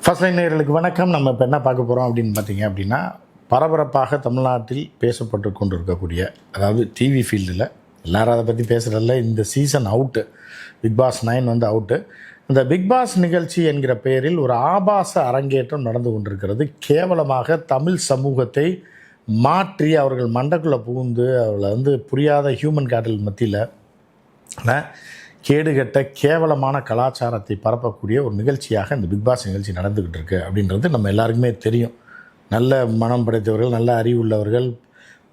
First line நேயர்களுக்கு வணக்கம். நம்ம இப்போ என்ன பார்க்க போகிறோம் அப்படின்னு பார்த்தீங்க அப்படின்னா, பரபரப்பாக தமிழ்நாட்டில் பேசப்பட்டு கொண்டு இருக்கக்கூடிய, அதாவது டிவி ஃபீல்டில் எல்லாரும் அதை பற்றி பேசுகிறதில்ல. இந்த சீசன் அவுட்டு, பிக் பாஸ் 9 வந்து அவுட்டு. இந்த பிக் பாஸ் நிகழ்ச்சி என்கிற பெயரில் ஒரு ஆபாச அரங்கேற்றம் நடந்து கொண்டிருக்கிறது. கேவலமாக தமிழ் சமூகத்தை மாற்றி அவர்கள் மண்டக்குள்ளே புகுந்து அவளை வந்து புரியாத ஹியூமன் கேட்டல் மத்தியில் கேடுகட்ட கேவலமான கலாச்சாரத்தை பரப்பக்கூடிய ஒரு நிகழ்ச்சியாக இந்த பிக் பாஸ் நிகழ்ச்சி நடந்துக்கிட்டு இருக்குது அப்படின்றது நம்ம எல்லாருக்குமே தெரியும். நல்ல மனம் படைத்தவர்கள், நல்ல அறிவுள்ளவர்கள்,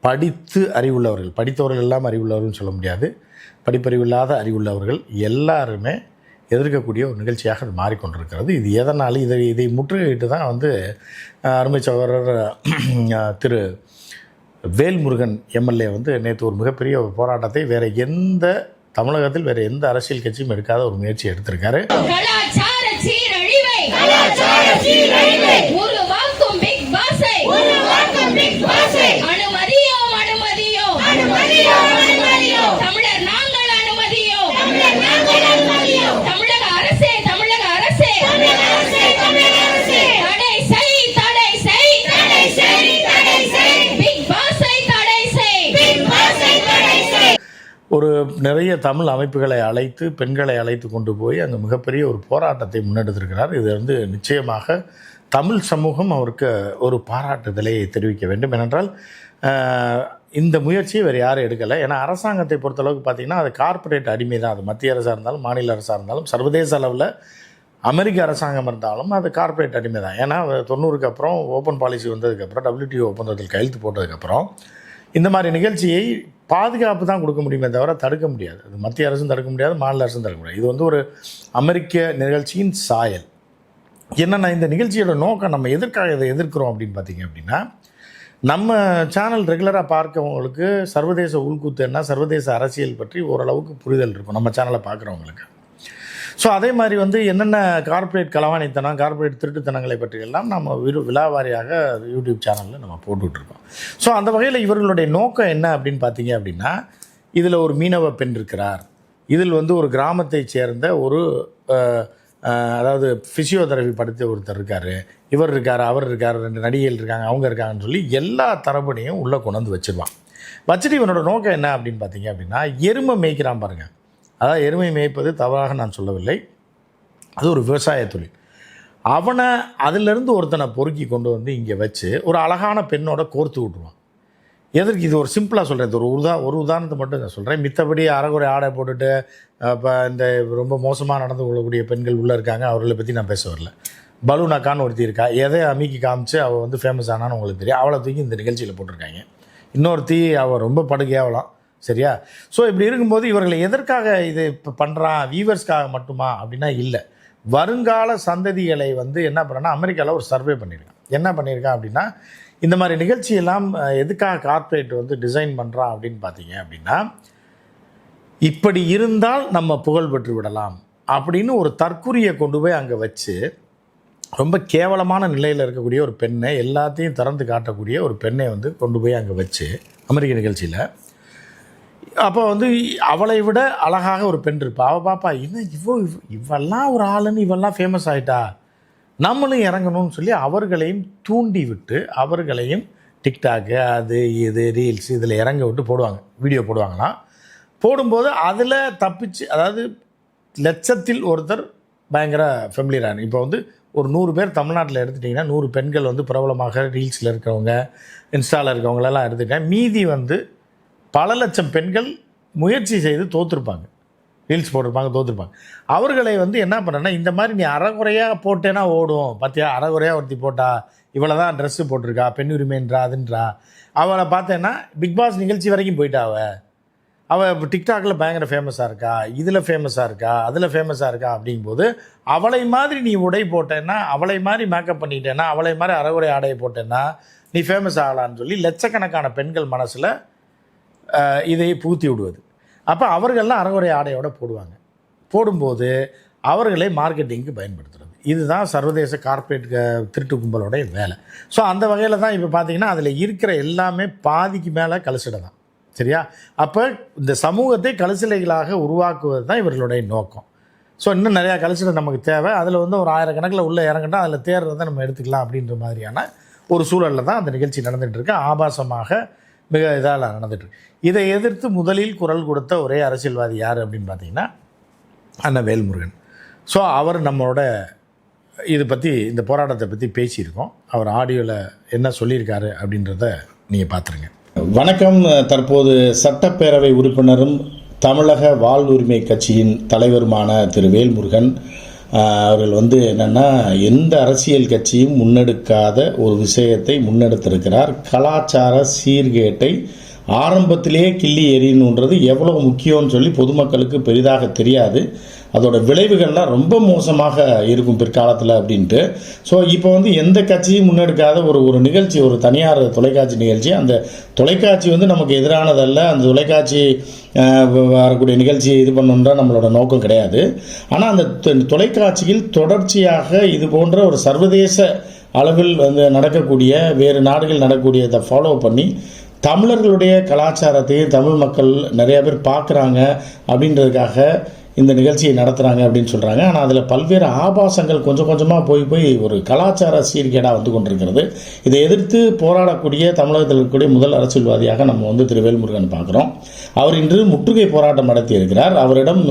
படித்து அறிவுள்ளவர்கள், படித்தவர்கள் எல்லாம் அறிவுள்ளவர்கள்னு சொல்ல முடியாது, படிப்பறிவில்லாத அறிவுள்ளவர்கள் எல்லாருமே எதிர்க்கக்கூடிய ஒரு நிகழ்ச்சியாக அது மாறிக்கொண்டிருக்கிறது. இது எதனால் இதை முற்றுகையிட்டு தான் வந்து அருமை சகோதரர் திரு வேல்முருகன் எம்எல்ஏ வந்து நேற்று ஒரு மிகப்பெரிய ஒரு போராட்டத்தை தமிழகத்தில் வேறு எந்த அரசியல் கட்சியும் எடுக்காத ஒரு முயற்சி எடுத்திருக்காரு. ஒரு நிறைய தமிழ் அமைப்புகளை அழைத்து, பெண்களை அழைத்து கொண்டு போய் அங்கே மிகப்பெரிய ஒரு போராட்டத்தை முன்னெடுத்திருக்கிறார். இது வந்து நிச்சயமாக தமிழ் சமூகம் அவருக்கு ஒரு பாராட்டுதலை தெரிவிக்க வேண்டும். ஏனென்றால் இந்த முயற்சியை வேறு யாரும் எடுக்கலை. ஏன்னா அரசாங்கத்தை பொறுத்தளவுக்கு பார்த்திங்கன்னா அது கார்ப்பரேட் அடிமை தான். அது மத்திய அரசாக இருந்தாலும், மாநில அரசாக இருந்தாலும், சர்வதேச அளவில் அமெரிக்க அரசாங்கம் இருந்தாலும் அது கார்ப்பரேட் அடிமை தான். ஏன்னா 90க்கு அப்புறம் ஓப்பன் பாலிசி வந்ததுக்கப்புறம், WTO ஒப்பந்தத்தில் கையெழுத்து போட்டதுக்கப்புறம் இந்த மாதிரி நிகழ்ச்சியை பாதுகாப்பு தான் கொடுக்க முடியுமே தவிர தடுக்க முடியாது. அது மத்திய அரசும் தடுக்க முடியாது, மாநில அரசும் தடுக்க முடியாது. இது வந்து ஒரு அமெரிக்க நிகழ்ச்சியின் சாயல். என்னென்னா இந்த நிகழ்ச்சியோட நோக்கம், நம்ம எதற்காக இதை எதிர்க்கிறோம் அப்படின்னு பார்த்திங்க அப்படின்னா, நம்ம சேனல் ரெகுலராக பார்க்கவங்களுக்கு சர்வதேச உள்கூத்து என்ன, சர்வதேச அரசியல் பற்றி ஓரளவுக்கு புரிதல் இருக்கும் நம்ம சேனலை பார்க்குறவங்களுக்கு. ஸோ அதே மாதிரி வந்து என்னென்ன கார்ப்பரேட் களவாணித்தனம், கார்ப்பரேட் திருட்டுத்தனங்களை பற்றியெல்லாம் நம்ம விலாவாரியாக யூடியூப் சேனலில் நம்ம போட்டுட்ருக்கோம். ஸோ அந்த வகையில் இவர்களுடைய நோக்கம் என்ன அப்படின்னு பார்த்தீங்க அப்படின்னா, இதில் ஒரு மீனவ பெண் இருக்கிறார், இதில் வந்து ஒரு கிராமத்தை சேர்ந்த ஒரு அதாவது ஃபிசியோதெரபி படித்த ஒருத்தர் இருக்கார், இவர் இருக்கார், அவர் இருக்கார், 2 நடிகைகள் இருக்காங்க, அவங்க இருக்காங்கன்னு சொல்லி எல்லா தரப்படியும் உள்ளே கொண்டு வந்து வச்சுருவான். வச்சுட்டு இவனோட நோக்கம் என்ன அப்படின்னு பார்த்தீங்க அப்படின்னா, எருமை மேய்க்கிறான் பாருங்கள். அதாவது எருமை மேய்ப்பது தவறாக நான் சொல்லவில்லை, அது ஒரு விவசாய தொழில். அவனை அதிலிருந்து ஒருத்தனை பொறுக்கி கொண்டு வந்து இங்கே வச்சு ஒரு அழகான பெண்ணோட கோர்த்து விட்ருவான். எதற்கு? இது ஒரு சிம்பிளாக சொல்கிறேன், இது ஒரு உதாரணத்தை மட்டும் நான் சொல்கிறேன். மித்தபடி அரைகுறை ஆடை போட்டுட்டு இப்போ இந்த ரொம்ப மோசமாக நடந்து கொள்ளக்கூடிய பெண்கள் உள்ளே இருக்காங்க, அவர்களை பற்றி நான் பேச வரல. பலூனாக்கான்னு ஒருத்தி இருக்கா, எதை அமுக்கி காமிச்சு அவள் வந்து ஃபேமஸ் ஆனான்னு உங்களுக்கு தெரியும், அவளை தூக்கி இந்த நிகழ்ச்சியில் போட்டிருக்காங்க. இன்னொருத்தி அவள் ரொம்ப படுகையாகலாம், சரியா? ஸோ இப்படி இருக்கும்போது இவர்களை எதற்காக இது இப்போ பண்ணுறான், வியூவர்ஸ்க்காக மட்டுமா அப்படின்னா இல்லை. வருங்கால சந்ததிகளை வந்து என்ன பண்ணுறேன்னா, அமெரிக்காவில் ஒரு சர்வே பண்ணியிருக்கான். என்ன பண்ணியிருக்கான் அப்படின்னா, இந்த மாதிரி நிகழ்ச்சியெல்லாம் எதுக்காக கார்ப்பரேட் வந்து டிசைன் பண்ணுறான் அப்படின்னு பார்த்தீங்க அப்படின்னா, இப்படி இருந்தால் நம்ம புகழ் பெற்று விடலாம் அப்படின்னு ஒரு தற்குறியை கொண்டு போய் அங்கே வச்சு, ரொம்ப கேவலமான நிலையில் இருக்கக்கூடிய ஒரு பெண்ணை, எல்லாத்தையும் திறந்து காட்டக்கூடிய ஒரு பெண்ணை வந்து கொண்டு போய் அங்கே வச்சு அமெரிக்க நிகழ்ச்சியில், அப்போ வந்து அவளை விட அழகாக ஒரு பெண் இருப்பா. அவள் பாப்பா, இன்னும் இவெல்லாம் ஒரு ஆளுன்னு, இவெல்லாம் ஃபேமஸ் ஆகிட்டா, நம்மளும் இறங்கணும்னு சொல்லி அவர்களையும் தூண்டி விட்டு, அவர்களையும் டிக்டாக்கு, அது இது ரீல்ஸ் இதில் இறங்க விட்டு போடுவாங்க, வீடியோ போடுவாங்களாம். போடும்போது அதில் தப்பிச்சு, அதாவது லட்சத்தில் ஒருத்தர் பயங்கர ஃபெமிலியரான, இப்போ வந்து ஒரு 100 பேர் தமிழ்நாட்டில் எடுத்துட்டிங்கன்னா 100 பெண்கள் வந்து பிரபலமாக ரீல்ஸில் இருக்கிறவங்க, இன்ஸ்டாவில் இருக்கவங்களெல்லாம் எடுத்துக்கிட்டேன். மீதி வந்து பல லட்சம் பெண்கள் முயற்சி செய்து தோற்றுருப்பாங்க, ரீல்ஸ் போட்டிருப்பாங்க, தோற்றுருப்பாங்க. அவர்களை வந்து என்ன பண்ணேன்னா, இந்த மாதிரி நீ அறகுறையாக போட்டேன்னா ஓடும், பார்த்தியா அறகுறையாக ஒருத்தி போட்டா, இவ்வளோ தான் ட்ரெஸ்ஸு போட்டிருக்கா, பெண் உரிமைன்றா அதுன்றா, அவளை பார்த்தேன்னா பிக் பாஸ் நிகழ்ச்சி வரைக்கும் போயிட்டா. அவள் டிக்டாக்கில் பயங்கர ஃபேமஸாக இருக்கா, இதில் ஃபேமஸாக இருக்கா, அதில் ஃபேமஸாக இருக்கா. அப்படிங்கும்போது அவளை மாதிரி நீ உடை போட்டேன்னா, அவளை மாதிரி மேக்கப் பண்ணிட்டேன்னா, அவளை மாதிரி அறகுறை ஆடையை போட்டேன்னா நீ ஃபேமஸ் ஆகலான்னு சொல்லி லட்சக்கணக்கான பெண்கள் மனசில் இதை பூத்தி விடுவது. அப்போ அவர்கள்லாம் அறகுறை ஆடையோடு போடுவாங்க. போடும்போது அவர்களை மார்க்கெட்டிங்க்கு பயன்படுத்துறது. இதுதான் சர்வதேச கார்ப்பரேட் திருட்டு கும்பலோடைய வேலை. ஸோ அந்த வகையில் தான் இப்போ பார்த்திங்கன்னா அதில் இருக்கிற எல்லாமே பாதிக்கு மேலே கலசிட தான், சரியா? அப்போ இந்த சமூகத்தை கலசிலைகளாக உருவாக்குவது தான் இவர்களுடைய நோக்கம். ஸோ இன்னும் நிறையா கல்ச்சர் நமக்கு தேவை. அதில் வந்து ஒரு 1000 கணக்கில் உள்ளே இறங்கிட்டா அதில் தேர்றதை நம்ம எடுத்துக்கலாம் அப்படின்ற மாதிரியான ஒரு சூழலில் தான் அந்த நிகழ்ச்சி நடந்துகிட்ருக்கு. ஆபாசமாக மிக இதால் நடந்துகிட்ருக்கு. இதை எதிர்த்து முதலில் குரல் கொடுத்த ஒரே அரசியல்வாதி யார் அப்படின்னு பார்த்தீங்கன்னா அண்ணன் வேல்முருகன். ஸோ அவர் நம்மளோட இது பற்றி, இந்த போராட்டத்தை பற்றி பேசியிருக்கோம். அவர் ஆடியோவில் என்ன சொல்லியிருக்காரு அப்படின்றத நீங்கள் பார்த்துருங்க. வணக்கம். தற்போது சட்டப்பேரவை உறுப்பினரும் தமிழக வாழ்வுரிமை கட்சியின் தலைவருமான திரு வேல்முருகன் அவர்கள் வந்து என்னென்னா, எந்த அரசியல் கட்சியும் முன்னெடுக்காத ஒரு விஷயத்தை முன்னெடுத்திருக்கிறார். கலாச்சார சீர்கேட்டை ஆரம்பத்திலேயே கிள்ளி எறியணுன்றது எவ்வளோ முக்கியம்னு சொல்லி பொதுமக்களுக்கு பெரிதாக தெரியாது. அதோட விளைவுகள்லாம் ரொம்ப மோசமாக இருக்கும் பிற்காலத்தில் அப்படின்ட்டு. ஸோ இப்போ வந்து எந்த கட்சியும் முன்னெடுக்காத ஒரு நிகழ்ச்சி, ஒரு தனியார் தொலைக்காட்சி நிகழ்ச்சி. அந்த தொலைக்காட்சி வந்து நமக்கு எதிரானதல்ல. அந்த தொலைக்காட்சி வரக்கூடிய நிகழ்ச்சியை இது பண்ணணுன்ற நம்மளோட நோக்கம் கிடையாது. ஆனால் அந்த தொலைக்காட்சியில் தொடர்ச்சியாக இது போன்ற ஒரு சர்வதேச அளவில் வந்து நடக்கக்கூடிய, வேறு நாடுகள் நடக்கக்கூடியதை ஃபாலோ பண்ணி தமிழர்களுடைய கலாச்சாரத்தையும் தமிழ் மக்கள் நிறையா பேர் பார்க்குறாங்க அப்படின்றதுக்காக இந்த நிகழ்ச்சியை நடத்துகிறாங்க அப்படின்னு சொல்கிறாங்க. ஆனால் அதில் பல்வேறு ஆபாசங்கள் கொஞ்சம் கொஞ்சமாக போய் ஒரு கலாச்சார சீர்கேடாக வந்து கொண்டிருக்கிறது. இதை எதிர்த்து போராடக்கூடிய தமிழகத்தில் இருக்கக்கூடிய முதல் அரசியல்வாதியாக நம்ம வந்து திரு வேல்முருகன் பார்க்குறோம். அவர் இன்று முற்றுகை போராட்டம் நடத்தி இருக்கிறார். அவரிடம்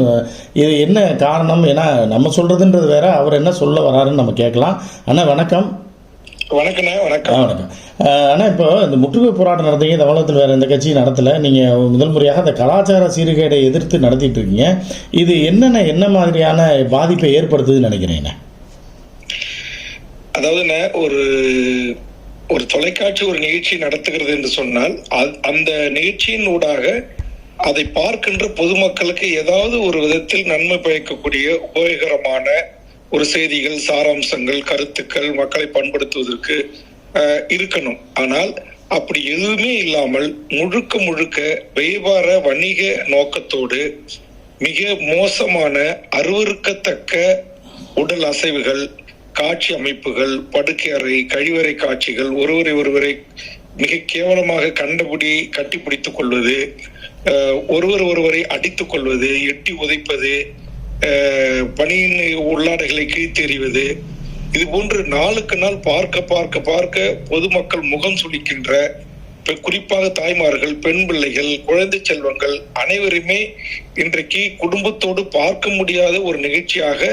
இது என்ன காரணம், ஏன்னா நம்ம சொல்கிறதுன்றது வேற, அவர் என்ன சொல்ல வராருன்னு நம்ம கேட்கலாம். அண்ணா வணக்கம். வணக்கம். வணக்கம். ஆனால் இப்போ இந்த முற்றுகை போராட்டம் நடந்தீங்க, தமிழகத்தில் வேறு எந்த கட்சியும் நடத்தலை. நீங்கள் முதல் முறையாக அந்த கலாச்சார சீர்கேடை எதிர்த்து நடத்திட்டு இருக்கீங்க. இது என்ன மாதிரியான பாதிப்பை ஏற்படுத்துதுன்னு நினைக்கிறீங்க? அதாவதுண்ணே, ஒரு தொலைக்காட்சி ஒரு நிகழ்ச்சி நடத்துகிறது என்று சொன்னால் அந்த நிகழ்ச்சியின் ஊடாக அதை பார்க்கின்ற பொதுமக்களுக்கு ஏதாவது ஒரு விதத்தில் நன்மை பயக்கக்கூடிய உபயோகரமான ஒரு செய்திகள், சாராம்சங்கள், கருத்துக்கள் மக்களை பண்படுத்துவதற்கு இருக்கணும். ஆனால் அப்படி எதுவுமே இல்லாமல் முழுக்க வியாபார வணிக நோக்கத்தோடு மிக மோசமான அருவருக்கத்தக்க உடல் அசைவுகள், காட்சி அமைப்புகள், படுக்கை அறை, கழிவறை காட்சிகள், ஒருவரை மிக கேவலமாக கண்டபடி கட்டிப்பிடித்துக் கொள்வது, ஒருவரை அடித்துக் கொள்வது, எட்டி உதைப்பது, பணியின் உள்ளாடைகளை கிழித்தெறிவது, இது போன்று நாளுக்கு நாள் பார்க்க பொதுமக்கள் முகம் சுளிக்கின்ற, குறிப்பாக தாய்மார்கள், பெண் பிள்ளைகள், குழந்தை செல்வங்கள் அனைவருமே இன்றைக்கு குடும்பத்தோடு பார்க்க முடியாத ஒரு நிகழ்ச்சியாக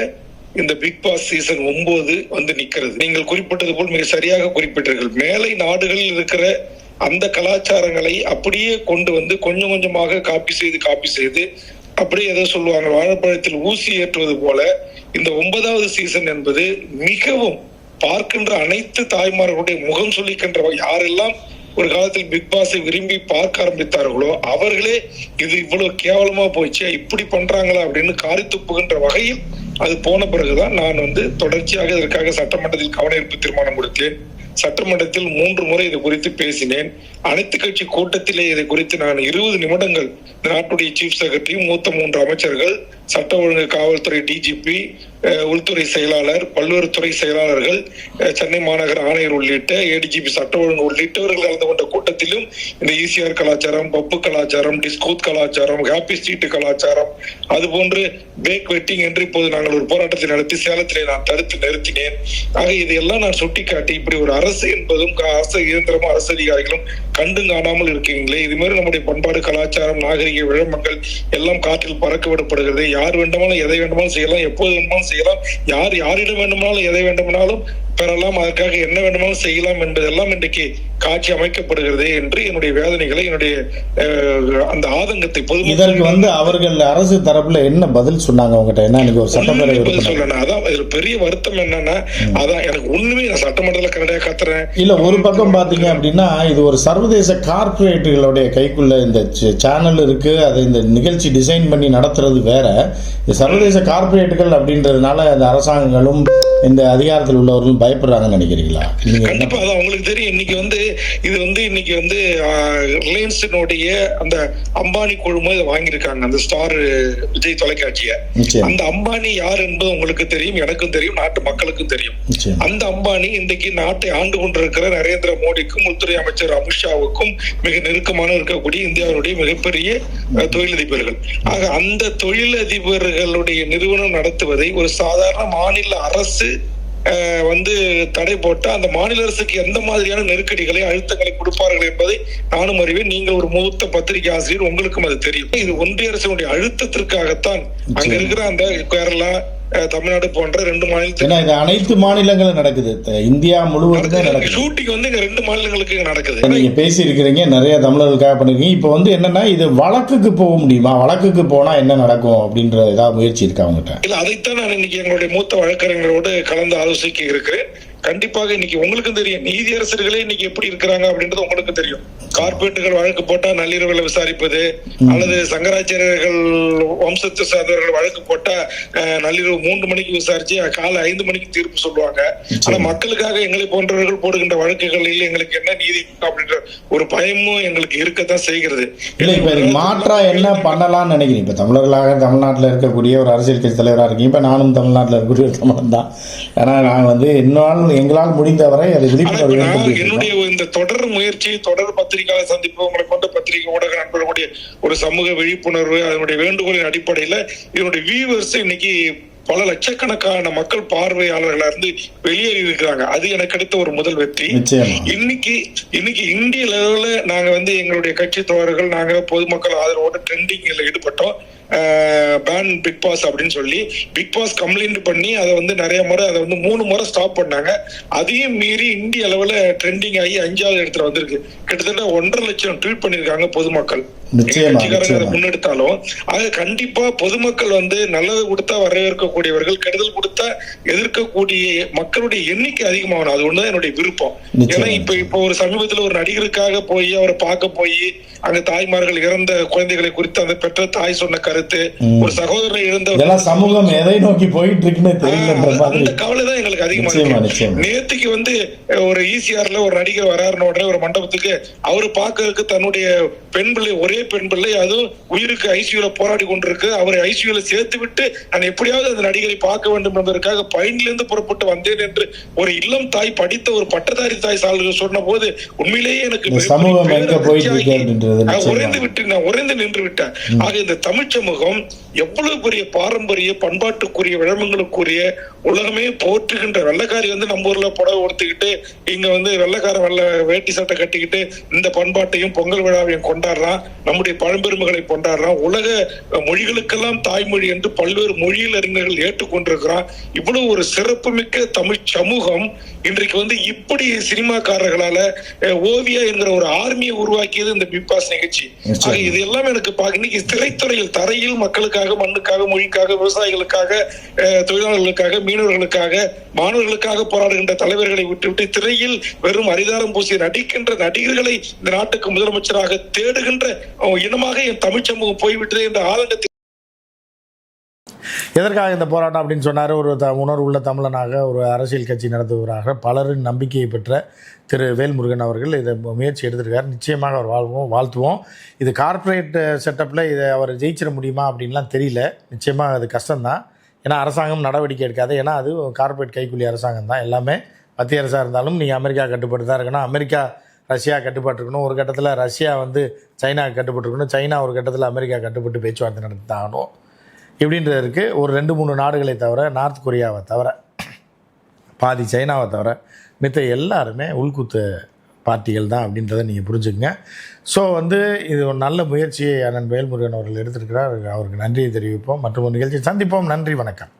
இந்த பிக் பாஸ் சீசன் 9 வந்து நிக்கிறது. நீங்கள் குறிப்பிட்டது போல் மிக சரியாக குறிப்பிட்டீர்கள். மேலை நாடுகளில் இருக்கிற அந்த கலாச்சாரங்களை அப்படியே கொண்டு வந்து கொஞ்சம் கொஞ்சமாக காப்பி செய்து அப்படியே எதோ சொல்லுவாங்க, வாழைப்பழத்தில் ஊசி ஏற்றுவது போல இந்த 9வது சீசன் என்பது மிகவும் பார்க்கின்ற அனைத்து தாய்மார்களுடைய முகம் சொல்லிக்கின்ற, யாரெல்லாம் ஒரு காலத்தில் பிக் பாஸை விரும்பி பார்க்க ஆரம்பித்தார்களோ அவர்களே இது இவ்வளவு கேவலமா போயிடுச்சு, இப்படி பண்றாங்களா அப்படின்னு காரி துப்புகின்ற வகையில் அது போன பிறகுதான் நான் வந்து தொடர்ச்சியாக இதற்காக சட்டமன்றத்தில் கவன ஈர்ப்பு தீர்மானம் கொடுத்தேன். சட்டமன்றத்தில் 3 முறை இது குறித்து பேசினேன். அனைத்து கட்சி கூட்டத்திலே இதை குறித்து நான் 20 நிமிடங்கள் நாட்டுடைய சீஃப் செக்ரட்டரி, மூத்த 3 அமைச்சர்கள், சட்ட ஒழுங்கு காவல்துறை டிஜிபி, உள்துறை செயலாளர், பல்வேறு துறை செயலாளர்கள், சென்னை மாநகர ஆணையர் உள்ளிட்ட ஏடிஜிபி சட்ட ஒழுங்கு உள்ளிட்டவர்கள் கலந்து கொண்ட கூட்டத்திலும் இந்த ஈசிஆர் கலாச்சாரம், பப்பு கலாச்சாரம், டிஸ்கோத் கலாச்சாரம், ஹாப்பி ஸ்ட்ரீட் கலாச்சாரம், அதுபோன்று பேக் வெட்டிங் என்று இப்போது நாங்கள் ஒரு போராட்டத்தை நடத்தி சேலத்திலே நான் தடுத்து நிறுத்தினேன். ஆக இதையெல்லாம் நான் சுட்டிக்காட்டி, இப்படி ஒரு அரசு என்பதும் அரசு இயந்திரமும் அரசு அதிகாரிகளும் கண்டு காணாமல் இருக்கீங்களே, இது மாதிரி நம்முடைய பண்பாடு, கலாச்சாரம், நாகரிக விழமங்கள் எல்லாம் காற்றில் பறக்க விடப்படுகிறது. யார் வேண்டுமானாலும் எதை வேண்டுமானாலும் செய்யலாம், எப்போது வேண்டுமானாலும் செய்யலாம், யாரிடம் வேண்டுமானாலும் எதை வேண்டுமானாலும் பெறலாம், அதற்காக என்ன வேண்டுமானாலும் செய்யலாம் என்பதெல்லாம் இன்றைக்கு காட்சி அமைக்கப்படுகிறது என்று என்னுடைய வேதனைகளை, என்னுடைய அந்த ஆதங்கத்தை இதற்கு வந்து அவர்கள் அரசு தரப்புல என்ன பதில் சொன்னாங்க உங்ககிட்ட? என்ன ஒரு சட்டப்பேரவை சொல்லணும். அதான் இதுல பெரிய வருத்தம் என்னன்னா, அதான் எனக்கு ஒண்ணுமே சட்டமன்றத்துல கரடியா கத்துறேன் இல்ல. ஒரு பக்கம் பாத்தீங்க அப்படின்னா இது ஒரு சர்வதேச கார்பரேட்டுகளுடைய கைக்குள்ள இந்த சேனல் இருக்கு. அதை இந்த நிகழ்ச்சி டிசைன் பண்ணி நடத்துறது வேற. இந்த சர்வதேச கார்பரேட்டுகள் அப்படின்றதுனால அந்த அரசாங்கங்களும் இந்த அதிகாரத்தில் உள்ளவர்கள் பயப்படுறாங்கன்னு நினைக்கிறீங்களா? கண்டிப்பா அதான் உங்களுக்கு தெரியும். இன்னைக்கு வந்து ரிலையன்ஸினுடைய அந்த அம்பானி குழுமம் இதை வாங்கியிருக்காங்க, அந்த ஸ்டார் விஜய் தொலைக்காட்சியை. அந்த அம்பானி யார் என்பது உங்களுக்கு தெரியும், எனக்கும் தெரியும், நாட்டு மக்களுக்கும் தெரியும். அந்த அம்பானி இன்றைக்கு நாட்டை ஆண்டு கொண்டிருக்கிற நரேந்திர மோடிக்கும் உள்துறை அமைச்சர் அமித்ஷாவுக்கும் மிக நெருக்கமான இருக்கக்கூடிய இந்தியாவுடைய மிகப்பெரிய தொழிலதிபர்கள். ஆக அந்த தொழிலதிபர்களுடைய நிறுவனம் நடத்துவதை ஒரு சாதாரண மாநில அரசு வந்து தடை போட்டு அந்த மாநில அரசுக்கு எந்த மாதிரியான நெருக்கடிகளை அழுத்தங்களை கொடுப்பார்கள் என்பதை நானும் அறிவேன். நீங்கள் ஒரு மூத்த பத்திரிகை ஆசிரியர், உங்களுக்கும் அது தெரியும். இது ஒன்றிய அரசினுடைய அழுத்தத்திற்காகத்தான் அங்க இருக்கிற அந்த கேரளா, தமிழ்நாடு போன்ற 2 மாநிலத்தில், இது அனைத்து மாநிலங்களும் நடக்குது, இந்தியா முழுவதும் நடக்குது. ஷூட்டிங் வந்து இங்க 2 மாநிலங்களுக்கு நடக்குது. நீங்க பேசி இருக்கிறீங்க, நிறைய தமிழர்களுக்காக பண்ணிருக்கீங்க. இப்போ வந்து என்னன்னா, இது வழக்குக்கு போக முடியுமா? வழக்குக்கு போனா என்ன நடக்கும் அப்படின்ற ஏதாவது முயற்சி இருக்கா அவங்ககிட்ட? இல்ல, அதைத்தான் நான் இன்னைக்கு எங்களுடைய மூத்த வழக்கறிஞர்களோடு கலந்து ஆலோசிக்க இருக்கிறேன். கண்டிப்பாக இன்னைக்கு உங்களுக்கும் தெரியும், நீதியரசர்களே இன்னைக்கு எப்படி இருக்கிறாங்க அப்படின்றது உங்களுக்கு தெரியும். கார்பரேட்டுகள் வழக்கு போட்டா நள்ளிரவுல விசாரிப்பது, அல்லது சங்கராச்சாரியர்கள் வம்சத்தை சார்ந்தவர்கள் வழக்கு போட்டா நள்ளிரவு 3 மணிக்கு விசாரிச்சு காலை 5 மணிக்கு தீர்ப்பு சொல்லுவாங்க. ஆனா மக்களுக்காக எங்களை போன்றவர்கள் போடுகின்ற வழக்குகளில் எங்களுக்கு என்ன நீதி அப்படின்ற ஒரு பயமும் எங்களுக்கு இருக்கத்தான் செய்கிறது. இல்ல, இப்ப மாற்றா என்ன பண்ணலாம்னு நினைக்கிறீங்க? இப்ப தமிழர்களாக தமிழ்நாட்டில் இருக்கக்கூடிய ஒரு அரசியல் கட்சி தலைவராக இருக்கீங்க. இப்ப நானும் தமிழ்நாட்டில் இருக்கக்கூடிய ஒரு தமிழன் தான். ஏன்னா நான் வந்து இன்னும் எங்களால் முடிந்தவரை அதை விழிப்புணர்வு. என்னுடைய இந்த தொடர் முயற்சி, தொடர் பத்திரிகையாளர் சந்திப்பு, உங்களை கொண்ட பத்திரிகை ஊடக நண்பர்களுடைய ஒரு சமூக விழிப்புணர்வு, அதனுடைய வேண்டுகோளின் அடிப்படையில இதனுடைய வியூவர்ஸ் இன்னைக்கு பல லட்சக்கணக்கான மக்கள் பார்வையாளர்களா இருந்து வெளியேறி இருக்கிறாங்க. அது எனக்கு அடுத்த ஒரு முதல் வெற்றி. இன்னைக்கு இந்திய லெவல்ல நாங்க வந்து எங்களுடைய கட்சி தோழர்கள், நாங்க பொதுமக்கள் ஆதரவோட ட்ரெண்டிங்ல ஈடுபட்டோம். பேன் பிக் பாஸ் அப்படின்னு சொல்லி பிக் பாஸ் கம்ப்ளைண்ட் பண்ணி அதை வந்து நிறைய முறை, அதை வந்து 3 முறை ஸ்டாப் பண்ணாங்க. அதையும் மீறி இந்திய அளவுல ட்ரெண்டிங் ஆகி 5வது இடத்துல வந்திருக்கு. கிட்டத்தட்ட 1.5 லட்சம் ட்வீட் பண்ணிருக்காங்க பொதுமக்கள். கட்சிக்காரங்க முன்னெடுத்தாலும் அது கண்டிப்பா பொதுமக்கள் வந்து நல்லது கொடுத்தா வரவேற்கக்கூடியவர்கள், கெடுதல் கொடுத்தா எதிர்க்கக்கூடிய மக்களுடைய எண்ணிக்கை அதிகமாகணும். அது ஒண்ணுதான் என்னுடைய விருப்பம். ஏன்னா இப்ப ஒரு சமீபத்துல ஒரு நடிகருக்காக போய் அவரை பார்க்க போய் அங்க தாய்மார்கள் இறந்த குழந்தைகளை குறித்து அந்த பெற்ற தாய் சொன்ன கருத்து, ஒரு சகோதரரை இழந்த சமூகம் எதை நோக்கி போயிட்டு இருக்குன்னு தெரியல. அந்த கவலை தான் எங்களுக்கு அதிகமா இருக்கு. நேத்துக்கு வந்து ஒரு ஈசிஆர்ல ஒரு நடிகர் வராருன்னு உடனே ஒரு மண்டபத்துக்கு அவரு பாக்குறதுக்கு தன்னுடைய பெண் பிள்ளை, ஒரே பெண் பிள்ளை, அதுவும் உயிருக்கு ஐசியூல போராடி கொண்டிருக்கு. அவரை ஐசியூல சேர்த்து விட்டு நான் எப்படியாவது அந்த நடிகரை பார்க்க வேண்டும் என்பதற்காக பயனிலிருந்து புறப்பட்டு வந்தேன் என்று ஒரு இளம் தாய், படித்த ஒரு பட்டதாரி தாய் சால்கள் சொன்ன போது உண்மையிலேயே எனக்கு உறைந்து நின்று விட்டேன். ஆக இந்த தமிழ் சமூகம் எவ்வளவு பெரிய பாரம்பரிய பண்பாட்டுக்குரிய விழமங்களுக்குரிய உலகமே போற்றுகின்ற வெள்ளைக்காரி வந்து நம்ம ஊர்ல புடவை உடுத்திக்கிட்டு இங்க வந்து வெள்ளைக்கார வேட்டி சட்டை கட்டிக்கிட்டு இந்த பண்பாட்டையும் பொங்கல் விழாவையும் கொண்டாடுறான், நம்முடைய பழம்பெருமைகளை கொண்டாடுறான். உலக மொழிகளுக்கெல்லாம் தாய்மொழி என்று பல்வேறு மொழியில் அறிஞர்கள் ஏற்றுக்கொண்டிருக்கிறான். இவ்வளவு ஒரு சிறப்புமிக்க தமிழ் சமூகம் இன்றைக்கு வந்து இப்படி சினிமாக்காரர்களால ஓவியா என்கிற ஒரு ஆர்மியை உருவாக்கியது இந்த பிக் பாஸ் நிகழ்ச்சி. இது எல்லாம் எனக்கு இன்னைக்கு திரைத்துறையில் தரையில் மக்களுக்காக, மண்ணுக்காக, மொழிக்காக, விவசாயிகளுக்காக, தொழிலாளர்களுக்காக, மீனவர்களுக்காக, மாணவர்களுக்காக போராடுகின்ற தலைவர்களை விட்டுவிட்டு திரையில் வெறும் அரிதாரம் பூசி நடிக்கின்ற நடிகர்களை இந்த நாட்டுக்கு முதலமைச்சராக தேடுகின்ற இனமாக என் தமிழ் சமூகம் போய்விட்டது என்ற ஆதங்கத்தில். எதற்காக இந்த போராட்டம் அப்படின்னு சொன்னார். ஒரு உணர்வுள்ள தமிழனாக, ஒரு அரசியல் கட்சி நடத்துவராக, பலரின் நம்பிக்கையை பெற்ற திரு வேல்முருகன் அவர்கள் இதை முயற்சி எடுத்திருக்கார். நிச்சயமாக அவர் வாழ்த்துவோம். இது கார்ப்பரேட் செட்டப்பில் இதை அவர் ஜெயிச்சிட முடியுமா அப்படின்லாம் தெரியல. நிச்சயமாக அது கஷ்டம்தான். ஏன்னா அரசாங்கம் நடவடிக்கை எடுக்காது. ஏன்னா அது கார்ப்பரேட் கைக்கூலி அரசாங்கம் தான். எல்லாமே மத்திய அரசாக இருந்தாலும் நீங்கள் அமெரிக்கா கட்டுப்பாட்டு தான் இருக்கணும், அமெரிக்கா ரஷ்யா கட்டுப்பாட்டுருக்கணும், ஒரு கட்டத்தில் ரஷ்யா வந்து சைனா கட்டுப்பட்டுருக்கணும், சைனா ஒரு கட்டத்தில் அமெரிக்கா கட்டுப்பட்டு பேச்சுவார்த்தை நடத்தாகணும். இப்படின்றது இருக்குது. ஒரு 2-3 நாடுகளை தவிர, நார்த் கொரியாவை தவிர, பாதி சைனாவை தவிர மித்த எல்லாருமே உள்குத்து பார்ட்டிகள் தான் அப்படின்றத நீங்கள் புரிஞ்சுக்கங்க. ஸோ வந்து இது ஒரு நல்ல முயற்சியை அண்ணன் வேல்முருகன் அவர்கள் எடுத்திருக்கிறார். அவருக்கு நன்றியை தெரிவிப்போம். மற்றும் ஒரு நிகழ்ச்சியை சந்திப்போம். நன்றி, வணக்கம்.